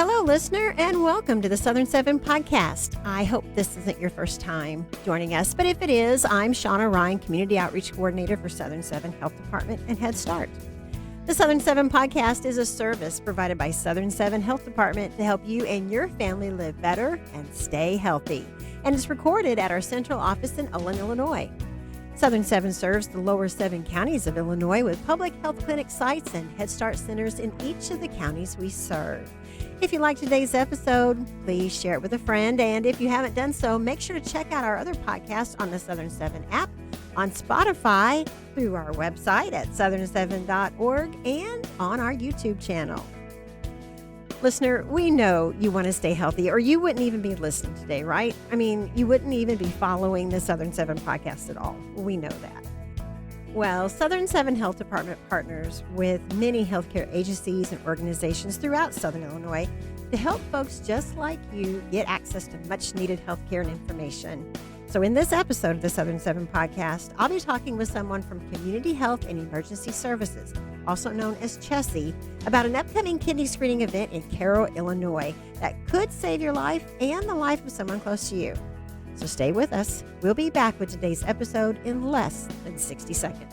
Hello, listener, and welcome to the Southern Seven podcast. I hope this isn't your first time joining us, but if it is, I'm Shauna Ryan, Community Outreach Coordinator for Southern Seven Health Department and Head Start. The Southern Seven podcast is a service provided by Southern Seven Health Department to help you and your family live better and stay healthy. And it's recorded at our central office in Olin, Illinois. Southern Seven serves the lower 7 counties of Illinois with public health clinic sites and Head Start centers in each of the counties we serve. If you like today's episode, please share it with a friend. And if you haven't done so, make sure to check out our other podcasts on the Southern Seven app, on Spotify, through our website at southern7.org, and on our YouTube channel. Listener, we know you want to stay healthy, or you wouldn't even be listening today, right? I mean, you wouldn't even be following the Southern Seven podcast at all. We know that. Well, Southern Seven Health Department partners with many healthcare agencies and organizations throughout Southern Illinois to help folks just like you get access to much needed healthcare and information. So in this episode of the Southern Seven podcast, I'll be talking with someone from Community Health and Emergency Services, also known as CHESI, about an upcoming kidney screening event in Cairo, Illinois that could save your life and the life of someone close to you. So stay with us. We'll be back with today's episode in less than 60 seconds.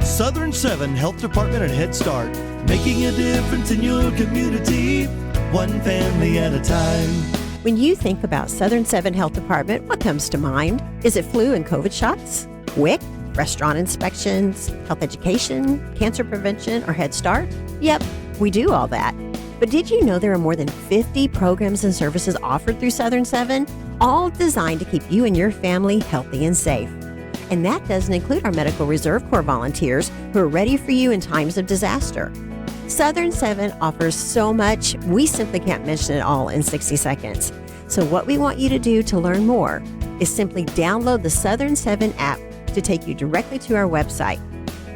Southern Seven Health Department and Head Start, making a difference in your community, one family at a time. When you think about Southern Seven Health Department, what comes to mind? Is it flu and COVID shots, WIC, restaurant inspections, health education, cancer prevention, or Head Start? Yep, we do all that. But did you know there are more than 50 programs and services offered through Southern Seven, all designed to keep you and your family healthy and safe? And that doesn't include our Medical Reserve Corps volunteers who are ready for you in times of disaster. Southern Seven offers so much, we simply can't mention it all in 60 seconds. So what we want you to do to learn more is simply download the Southern Seven app to take you directly to our website.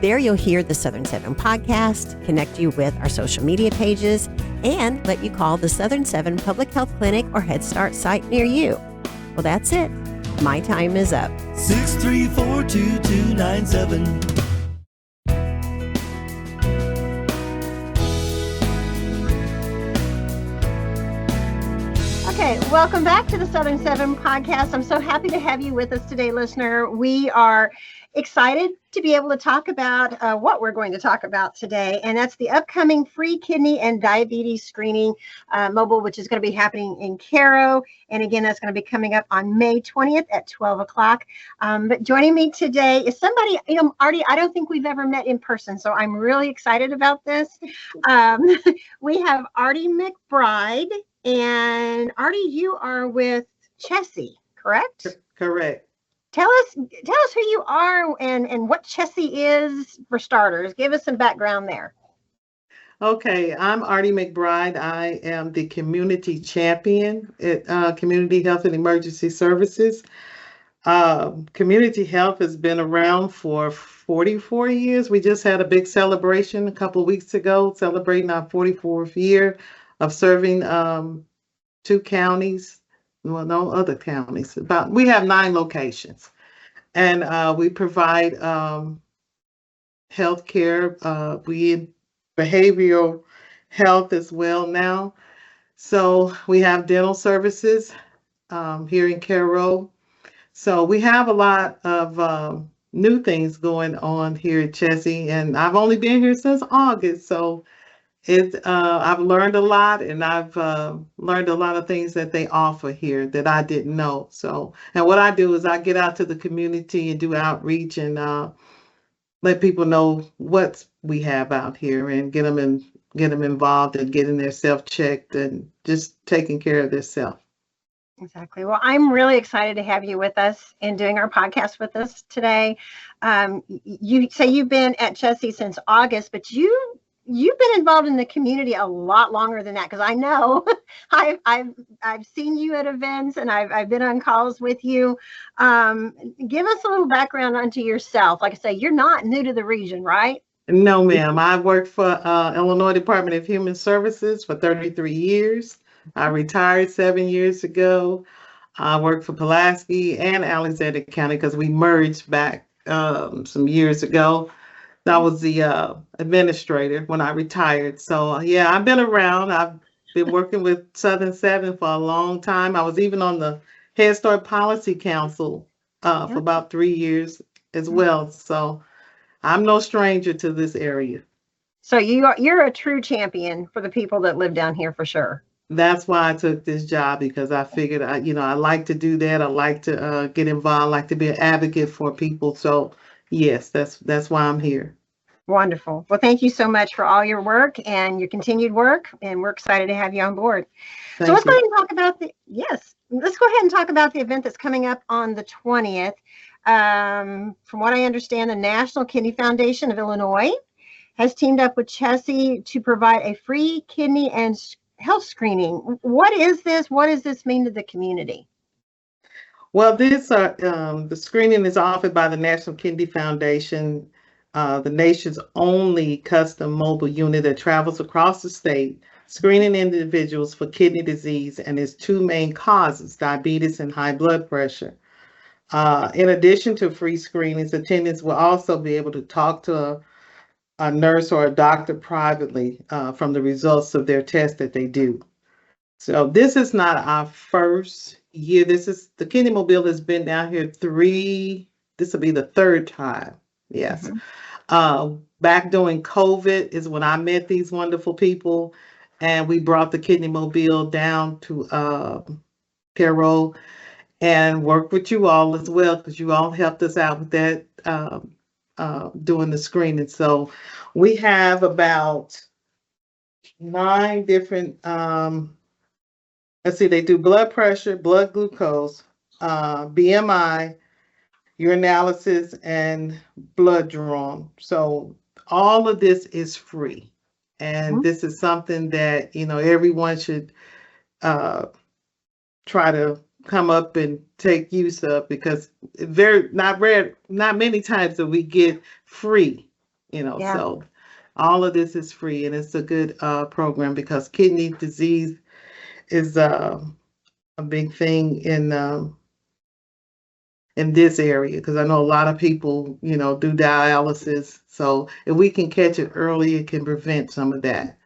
There you'll hear the Southern Seven podcast, connect you with our social media pages, and let you call the Southern Seven Public Health Clinic or Head Start site near you. Well, that's it. My time is up. 634-2297. Okay, welcome back to the Southern Seven podcast. I'm so happy to have you with us today, listener. We are excited to be able to talk about what we're going to talk about today, and that's the upcoming free kidney and diabetes screening mobile, which is going to be happening in Cairo. And again, that's going to be coming up on May 20th at 12 o'clock. But joining me today is somebody, Artie, I don't think we've ever met in person, so I'm really excited about this. We have Artie McBride, and Artie, you are with CHESI, correct? Correct. Tell us who you are and what CHESI is for starters. Give us some background there. Okay, I'm Artie McBride. I am the community champion at Community Health and Emergency Services. Community health has been around for 44 years. We just had a big celebration a couple of weeks ago, celebrating our 44th year of serving 2 counties. Well, no other counties. We have 9 locations, and we provide health care. We in behavioral health as well now. So we have dental services here in Cairo. So we have a lot of new things going on here at CHESI, and I've only been here since August. So I've learned a lot, and I've learned a lot of things that they offer here that I didn't know. So, and what I do is I get out to the community and do outreach and let people know what we have out here and get them involved and getting their self checked and just taking care of their self. Exactly. Well, I'm really excited to have you with us and doing our podcast with us today. You say you've been at CHESI since August, but you've been involved in the community a lot longer than that, because I know I've seen you at events and I've been on calls with you. Give us a little background onto yourself. Like I say, you're not new to the region, right? No, ma'am. I worked for Illinois Department of Human Services for 33 years. I retired 7 years ago. I worked for Pulaski and Alexander County because we merged back some years ago. I was the administrator when I retired. So yeah, I've been around. I've been working with Southern Seven for a long time. I was even on the Head Start Policy Council for Yeah. about 3 years as well. So I'm no stranger to this area. So you're a true champion for the people that live down here for sure. That's why I took this job because I figured I like to do that. I like to get involved, I like to be an advocate for people. So yes, that's why I'm here. Wonderful. Well, thank you so much for all your work and your continued work, and we're excited to have you on board. So Thank let's go you. ahead and talk about let's go ahead and talk about the event that's coming up on the 20th. From what I understand, the National Kidney Foundation of Illinois has teamed up with Chessie to provide a free kidney and health screening. What is this? What does this mean to the community? Well, the screening is offered by the National Kidney Foundation, the nation's only custom mobile unit that travels across the state, screening individuals for kidney disease and its two main causes, diabetes and high blood pressure. In addition to free screenings, attendants will also be able to talk to a nurse or a doctor privately from the results of their test that they do. So this is not our first year. The Kidney Mobile has been down here this will be the third time. Yes. Back during COVID is when I met these wonderful people, and we brought the Kidney Mobile down to Carroll and worked with you all as well, because you all helped us out with that doing the screening. So we have about 9 different let's see, they do blood pressure, blood glucose, BMI, urinalysis, and blood drawn. So all of this is free. And this is something that, everyone should try to come up and take use of, because not many times that we get free, Yeah. so all of this is free, and it's a good program, because kidney disease is a big thing in this area, because I know a lot of people, do dialysis. So if we can catch it early, it can prevent some of that.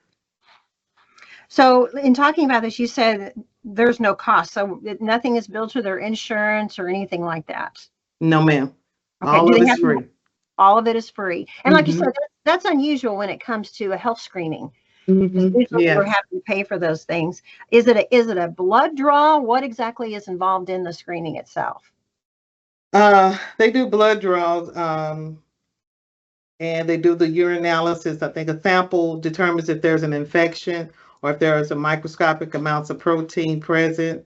So in talking about this, you said there's no cost. So nothing is billed to their insurance or anything like that. No, ma'am. Okay. All of it's free. All of it is free. And like you said, that's unusual when it comes to a health screening. Usually we're having to pay for those things. Is it a blood draw? What exactly is involved in the screening itself? They do blood draws, and they do the urinalysis. I think a sample determines if there's an infection or if there is a microscopic amounts of protein present.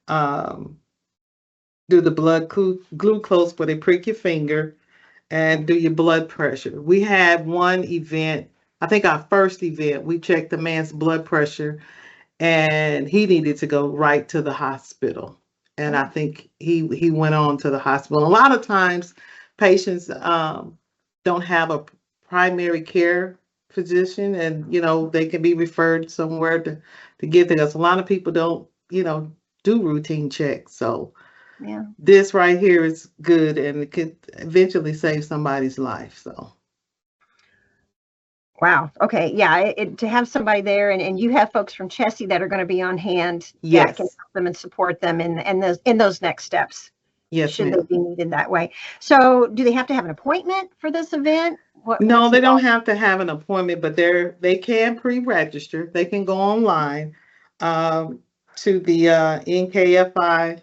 Do the blood glucose where they prick your finger, and do your blood pressure. We had one event, I think our first event, we checked the man's blood pressure, and he needed to go right to the hospital. And I think he went on to the hospital. A lot of times patients don't have a primary care physician, and they can be referred somewhere to get there. Because a lot of people don't do routine checks. So yeah, this right here is good, and it could eventually save somebody's life. So wow. Okay. Yeah. To have somebody there, and you have folks from Chessie that are going to be on hand yes, that can help them and support them in those next steps. Yes, should ma'am. they be needed that way. So do they have to have an appointment for this event? No, they don't have to have an appointment, but they can pre-register. They can go online to the NKFI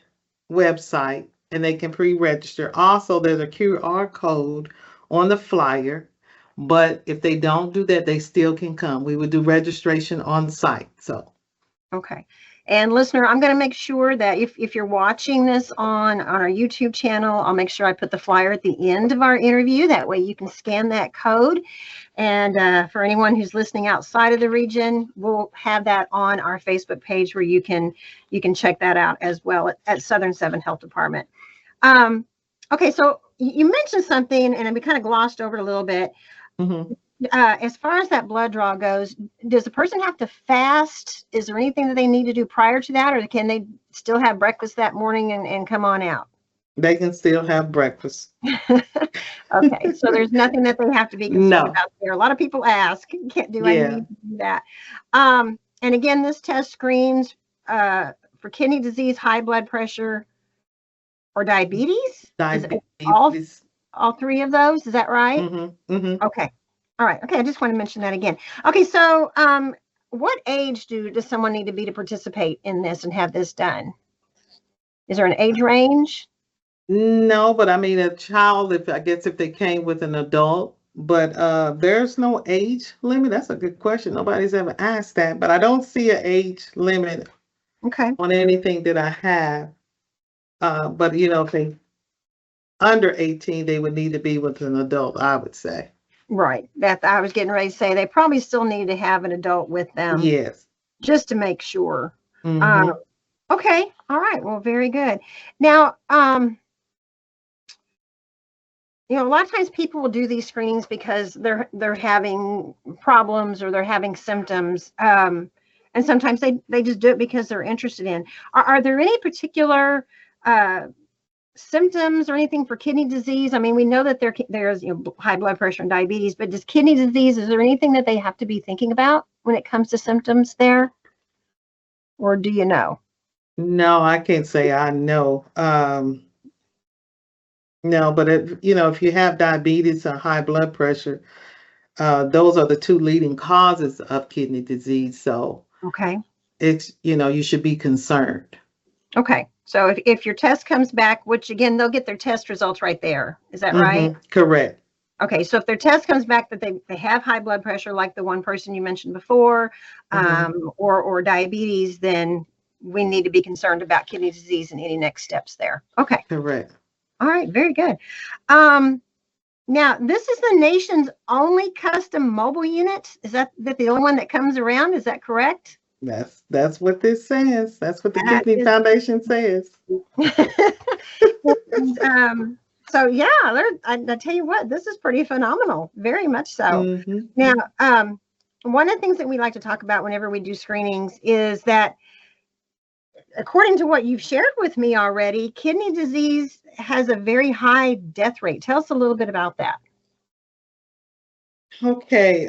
website, and they can pre-register. Also, there's a QR code on the flyer, but if they don't do that, they still can come. We would do registration on site. So okay. And listener, I'm going to make sure that if you're watching this on our YouTube channel, I'll make sure I put the flyer at the end of our interview. That way you can scan that code. And for anyone who's listening outside of the region, we'll have that on our Facebook page where you can check that out as well at Southern Seven Health Department. Okay, so you mentioned something, and we kind of glossed over it a little bit. As far as that blood draw goes, does the person have to fast? Is there anything that they need to do prior to that, or can they still have breakfast that morning and come on out? They can still have breakfast. Okay, so there's nothing that they have to be concerned No. about there. A lot of people ask, do I Yeah. need to do that? And again, this test screens for kidney disease, high blood pressure, or diabetes. Is it Diabetes. all three of those? Is that right? Okay. All right. Okay. I just want to mention that again. Okay. So, what age does someone need to be to participate in this and have this done? Is there an age range? No, but I mean a child, if I guess if they came with an adult, but there's no age limit. That's a good question. Nobody's ever asked that, but I don't see an age limit Okay. on anything that I have. But if they under 18, they would need to be with an adult, I would say. Right. That I was getting ready to say they probably still need to have an adult with them. Yes. Just to make sure. Mhm. Okay. All right. Well, very good. Now, a lot of times people will do these screenings because they're having problems or they're having symptoms. And sometimes they just do it because they're interested in. Are there any particular symptoms or anything for kidney disease? I mean, we know that there's high blood pressure and diabetes, but does kidney disease, is there anything that they have to be thinking about when it comes to symptoms there? Or do you know? No, I can't say I know. No, but if you have diabetes or high blood pressure, those are the two leading causes of kidney disease. So Okay. it's, you should be concerned. Okay. So if your test comes back, which again, they'll get their test results right there. Is that right? Correct. Okay. So if their test comes back that they have high blood pressure, like the one person you mentioned before, or diabetes, then we need to be concerned about kidney disease and any next steps there. Okay. Correct. All right. Very good. Now, this is the nation's only custom mobile unit. Is that the only one that comes around? Is that correct? That's what this says. That's what the That Kidney is- Foundation says. And, so yeah, I tell you what, this is pretty phenomenal. Very much so. Mhm. Now, one of the things that we like to talk about whenever we do screenings is that, according to what you've shared with me already, kidney disease has a very high death rate. Tell us a little bit about that. Okay.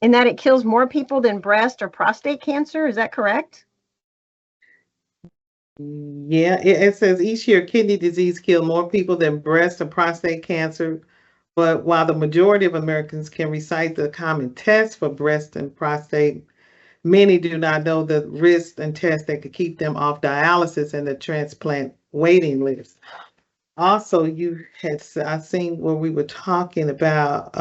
In that it kills more people than breast or prostate cancer. Is that correct? Yeah, it says each year kidney disease kills more people than breast or prostate cancer. But while the majority of Americans can recite the common tests for breast and prostate, many do not know the risks and tests that could keep them off dialysis and the transplant waiting list. Also, I seen where we were talking about,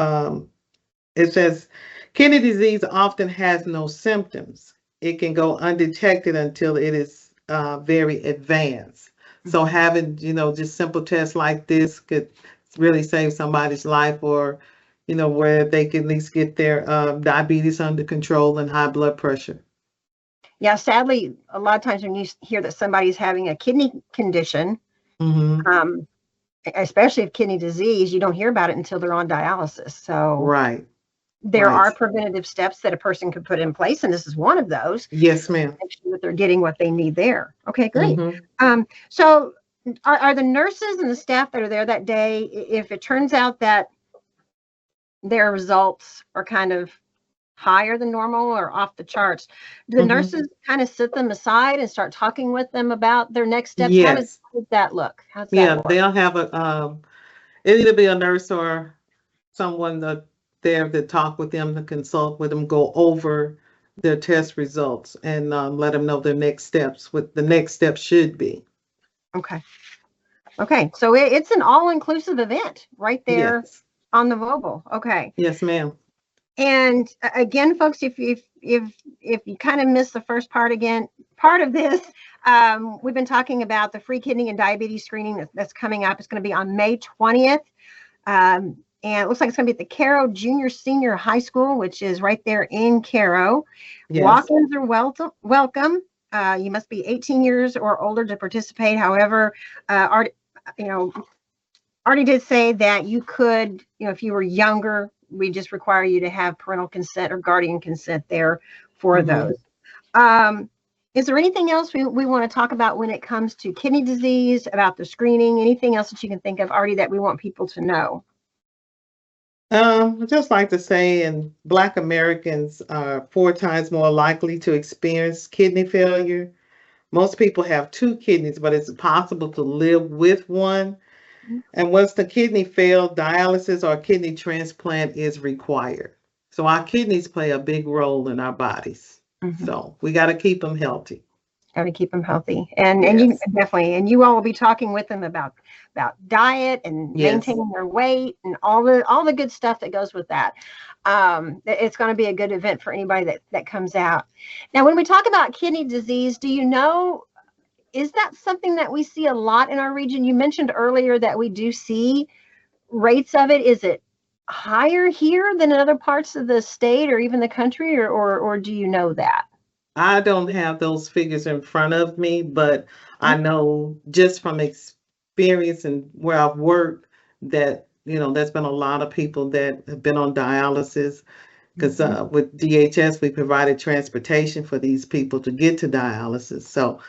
it says kidney disease often has no symptoms. It can go undetected until it is very advanced. So having, just simple tests like this could really save somebody's life, or, where they can at least get their diabetes under control and high blood pressure. Yeah, sadly, a lot of times when you hear that somebody's having a kidney condition, especially if kidney disease, you don't hear about it until they're on dialysis. So Right. there Right. are preventative steps that a person could put in place, and this is one of those. Yes, ma'am. Make sure that they're getting what they need there. Okay, great. Mhm. So are the nurses and the staff that are there that day, if it turns out that their results are kind of higher than normal or off the charts, do the nurses kind of sit them aside and start talking with them about their next steps? How Yes. does that look? How's that Yeah, work? they'll have it'll either be a nurse or someone there to talk with them, to consult with them, go over their test results and let them know their next steps, what the next step should be. Okay. Okay. So it's an all-inclusive event right there Yes. on the mobile. Okay. Yes, ma'am. And again, folks, if you kind of missed the first part of this, we've been talking about the free kidney and diabetes screening that's coming up. It's going to be on May 20th. And it looks like it's going to be at the Cairo Junior Senior High School, which is right there in Cairo. Yes. Walk-ins are welcome. You must be 18 years or older to participate. However, Artie did say that you could, if you were younger, we just require you to have parental consent or guardian consent there for those. Is there anything else we want to talk about when it comes to kidney disease, about the screening, anything else that you can think of, Artie, that we want people to know? I'd just like to say, and Black Americans are 4 times more likely to experience kidney failure. Most people have 2 kidneys, but it's possible to live with one. And once the kidney fails, dialysis or kidney transplant is required. So our kidneys play a big role in our bodies. So we got to keep them healthy. Got to keep them healthy, and you definitely, and you all will be talking with them about diet and maintaining their weight and all the good stuff that goes with that. It's going to be a good event for anybody that comes out. Now, when we talk about kidney disease, do you know, is that something that we see a lot in our region? You mentioned earlier that we do see rates of it. Is it higher here than in other parts of the state or even the country, or do you know that? I don't have those figures in front of me, but I know just from experience and where I've worked that, there's been a lot of people that have been on dialysis because with DHS, we provided transportation for these people to get to dialysis. So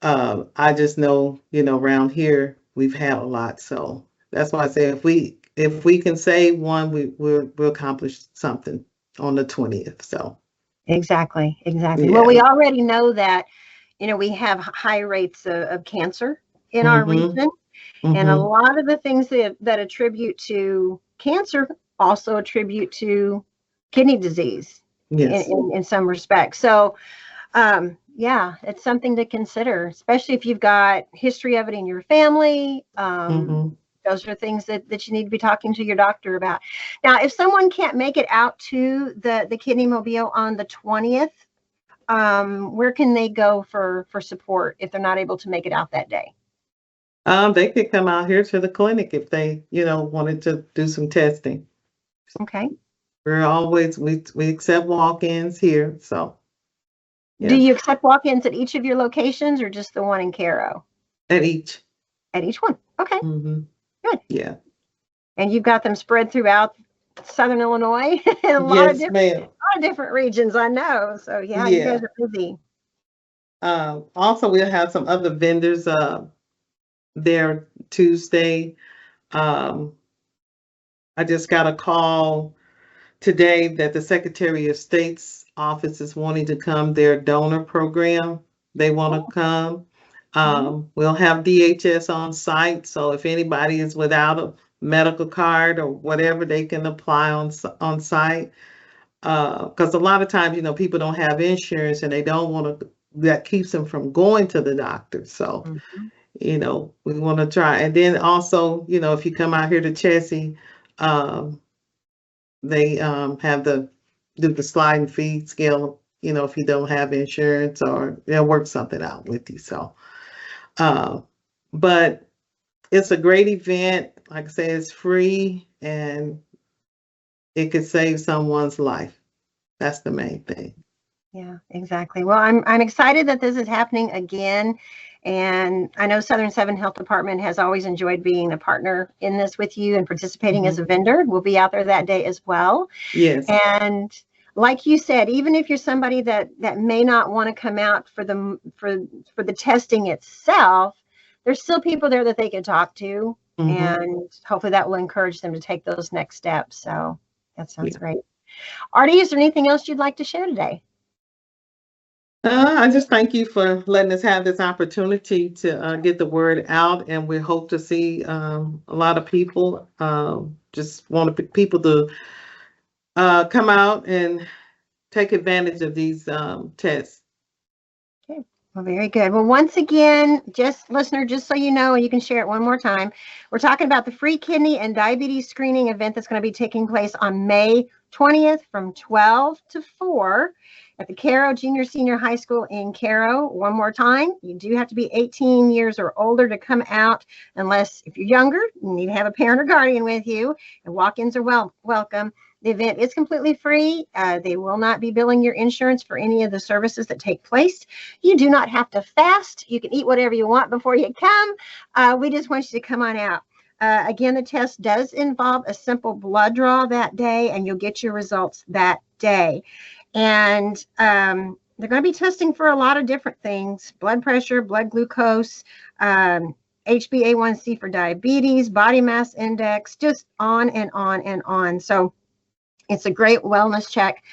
I just know, around here, we've had a lot. So that's why I say if we can save one, we'll accomplish something on the 20th. So. Exactly. Yeah. Well, we already know that, we have high rates of cancer in our region, and a lot of the things that attribute to cancer also attribute to kidney disease in some respects. So, yeah, it's something to consider, especially if you've got history of it in your family. Those are things that you need to be talking to your doctor about. Now, if someone can't make it out to the Kidney Mobile on the 20th, where can they go for support if they're not able to make it out that day? They could come out here to the clinic if they, wanted to do some testing. Okay. We're always, we accept walk-ins here, so. Do you accept walk-ins at each of your locations or just the one in Cairo? At each. At each one. Okay. Good. Yeah. And you've got them spread throughout Southern Illinois and a lot of different regions, I know. So you guys are busy. Also, we'll have some other vendors there Tuesday. I just got a call today that the Secretary of State's office is wanting to come, their donor program. They want to come. We'll have DHS on site, so if anybody is without a medical card or whatever, they can apply on site. Because a lot of times, people don't have insurance and they don't want to. That keeps them from going to the doctor. So, we want to try. And then also, if you come out here to Chessie, they have do the sliding fee scale. If you don't have insurance, or they'll work something out with you. So. But it's a great event. Like I say, it's free and it could save someone's life. That's the main thing. Yeah, exactly. Well, I'm excited that this is happening again. And I know Southern 7 Health Department has always enjoyed being a partner in this with you and participating as a vendor. We'll be out there that day as well. Yes. And like you said, even if you're somebody that may not want to come out for the testing itself, there's still people there that they can talk to, and hopefully that will encourage them to take those next steps. So that sounds great. Artie, is there anything else you'd like to share today? I just thank you for letting us have this opportunity to get the word out, and we hope to see a lot of people. Just want people to come out and take advantage of these tests. Okay, well, very good. Well, once again, just so you know, and you can share it one more time, we're talking about the free kidney and diabetes screening event that's going to be taking place on May 20th from 12 to 4 at the Cairo Junior Senior High School in Cairo. One more time, you do have to be 18 years or older to come out, unless if you're younger, you need to have a parent or guardian with you, and walk-ins are welcome. The event is completely free. They will not be billing your insurance for any of the services that take place. You do not have to fast. You can eat whatever you want before you come. We just want you to come on out. Again, the test does involve a simple blood draw that day, and you'll get your results that day. And They're going to be testing for a lot of different things: blood pressure, blood glucose, HbA1c for diabetes, body mass index, just on and on and on. So it's a great wellness check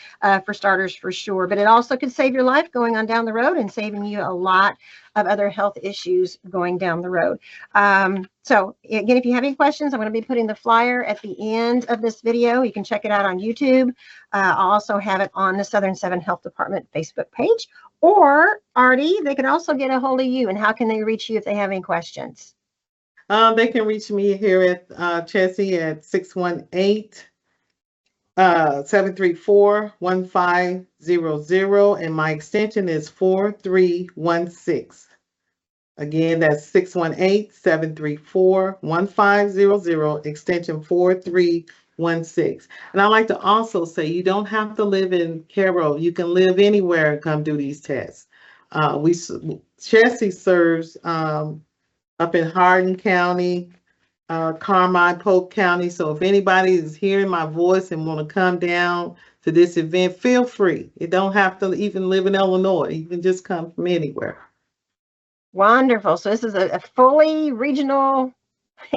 for starters, for sure. But it also could save your life going on down the road and saving you a lot of other health issues going down the road. So again, if you have any questions, I'm going to be putting the flyer at the end of this video. You can check it out on YouTube. I'll also have it on the Southern 7 Health Department Facebook page. Or, Artie, they can also get a hold of you. And how can they reach you if they have any questions? They can reach me here at Chessie at 618-734-1500, and my extension is 4316. Again, that's 618-734-1500, extension 4316. And I like to also say, you don't have to live in Cairo. You can live anywhere and come do these tests. Chessie serves up in Hardin County, Carmine, Polk County. So if anybody is hearing my voice and want to come down to this event, feel free. You don't have to even live in Illinois. You can just come from anywhere. Wonderful. So this is a fully regional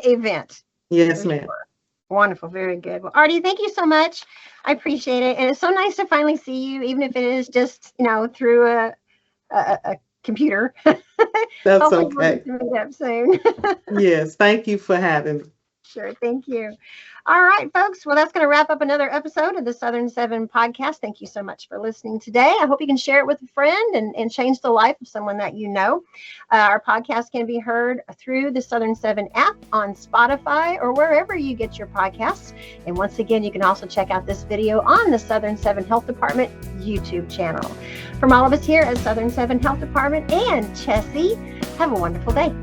event. Yes, ma'am. Sure. Wonderful. Very good. Well, Artie, thank you so much. I appreciate it. And it's so nice to finally see you, even if it is just, through a computer. That's Hopefully okay. We'll meet up soon. Yes. Thank you for having me. Sure. Thank you. All right, folks. Well, that's going to wrap up another episode of the Southern 7 podcast. Thank you so much for listening today. I hope you can share it with a friend and change the life of someone that you know. Our podcast can be heard through the Southern 7 app on Spotify or wherever you get your podcasts. And once again, you can also check out this video on the Southern 7 Health Department YouTube channel. From all of us here at Southern 7 Health Department and Chessie, have a wonderful day.